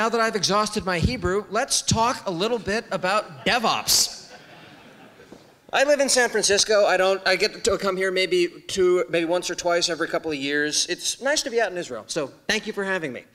now that I've exhausted my Hebrew, let's talk a little bit about DevOps. I live in San Francisco. I get to come here maybe once or twice every couple of years. It's nice to be out in Israel, so thank you for having me.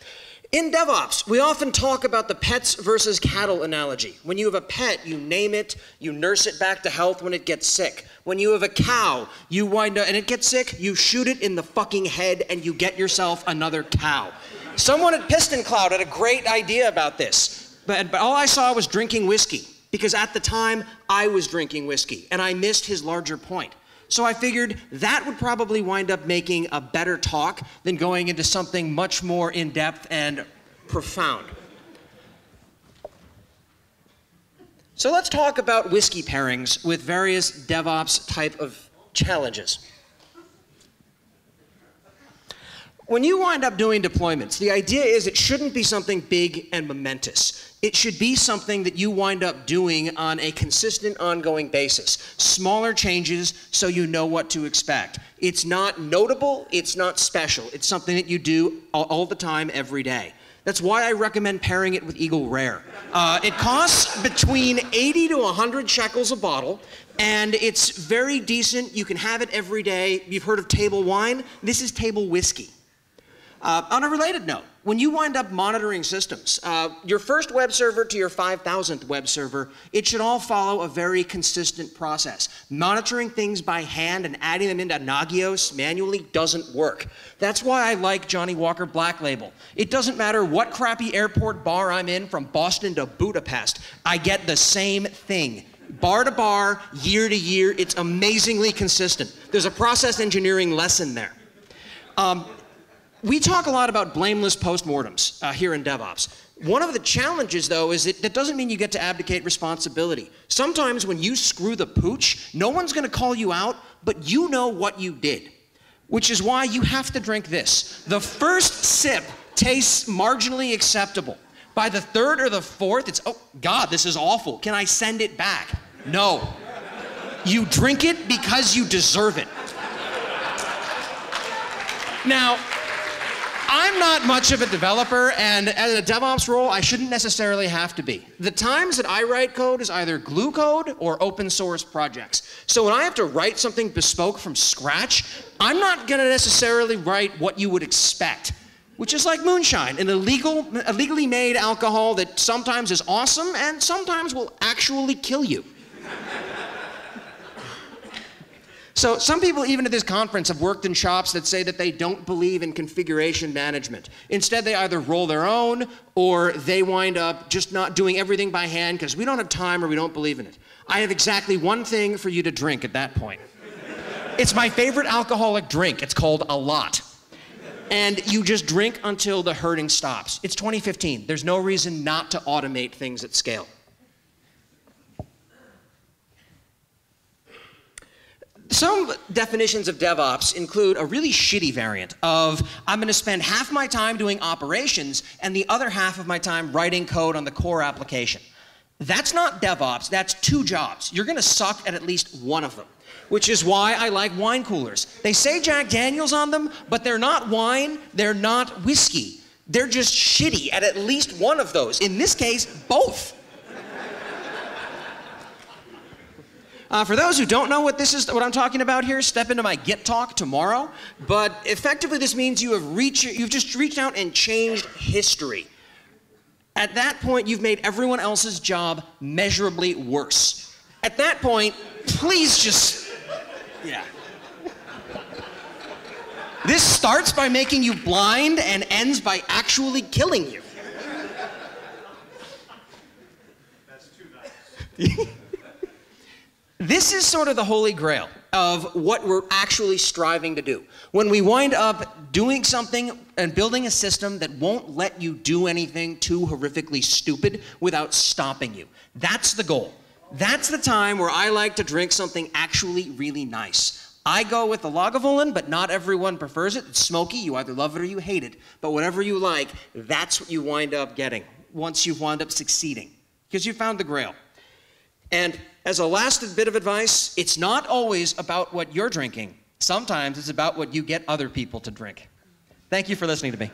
In DevOps, we often talk about the pets versus cattle analogy. When you have a pet, you name it, you nurse it back to health when it gets sick. When you have a cow, you wind up, and it gets sick, you shoot it in the fucking head and you get yourself another cow. Someone at Piston Cloud had a great idea about this, but all I saw was drinking whiskey. Because at the time, I was drinking whiskey, and I missed his larger point. So I figured that would probably wind up making a better talk than going into something much more in-depth and profound. So let's talk about whiskey pairings with various DevOps type of challenges. When you wind up doing deployments, the idea is it shouldn't be something big and momentous. It should be something that you wind up doing on a consistent, ongoing basis. Smaller changes so you know what to expect. It's not notable, it's not special. It's something that you do all the time, every day. That's why I recommend pairing it with Eagle Rare. It costs between 80 to 100 shekels a bottle, and it's very decent. You can have it every day. You've heard of table wine? This is table whiskey. On a related note, when you wind up monitoring systems, your first web server to your 5,000th web server, it should all follow a very consistent process. Monitoring things by hand and adding them into Nagios manually doesn't work. That's why I like Johnnie Walker Black Label. It doesn't matter what crappy airport bar I'm in from Boston to Budapest, I get the same thing. Bar to bar, year to year, it's amazingly consistent. There's a process engineering lesson there. We talk a lot about blameless postmortems here in DevOps. One of the challenges, though, is that doesn't mean you get to abdicate responsibility. Sometimes when you screw the pooch, no one's going to call you out, but you know what you did, which is why you have to drink this. The first sip tastes marginally acceptable. By the third or the fourth, it's, oh, God, this is awful. Can I send it back? No. You drink it because you deserve it. Now, I'm not much of a developer, and as a DevOps role, I shouldn't necessarily have to be. The times that I write code is either glue code or open source projects. So when I have to write something bespoke from scratch, I'm not going to necessarily write what you would expect, which is like Moonshine, an illegally made alcohol that sometimes is awesome and sometimes will actually kill you. So some people, even at this conference, have worked in shops that say that they don't believe in configuration management. Instead, they either roll their own or they wind up just not doing everything by hand because we don't have time or we don't believe in it. I have exactly one thing for you to drink at that point. It's my favorite alcoholic drink. It's called a lot. And you just drink until the hurting stops. It's 2015. There's no reason not to automate things at scale. Some definitions of DevOps include a really shitty variant of I'm going to spend half my time doing operations and the other half of my time writing code on the core application. That's not DevOps, that's two jobs. You're going to suck at least one of them, which is why I like wine coolers. They say Jack Daniels on them, but they're not wine, they're not whiskey. They're just shitty at least one of those. In this case, both. For those who don't know what I'm talking about here, step into my Git talk tomorrow. But effectively, this means you've just reached out and changed history. At that point, you've made everyone else's job measurably worse. At that point, please just, yeah. This starts by making you blind and ends by actually killing you. That's too nice. This is sort of the holy grail of what we're actually striving to do. When we wind up doing something and building a system that won't let you do anything too horrifically stupid without stopping you. That's the goal. That's the time where I like to drink something actually really nice. I go with the Lagavulin, but not everyone prefers it. It's smoky, you either love it or you hate it. But whatever you like, that's what you wind up getting once you wind up succeeding, because you found the grail. And as a last bit of advice, it's not always about what you're drinking. Sometimes it's about what you get other people to drink. Thank you for listening to me.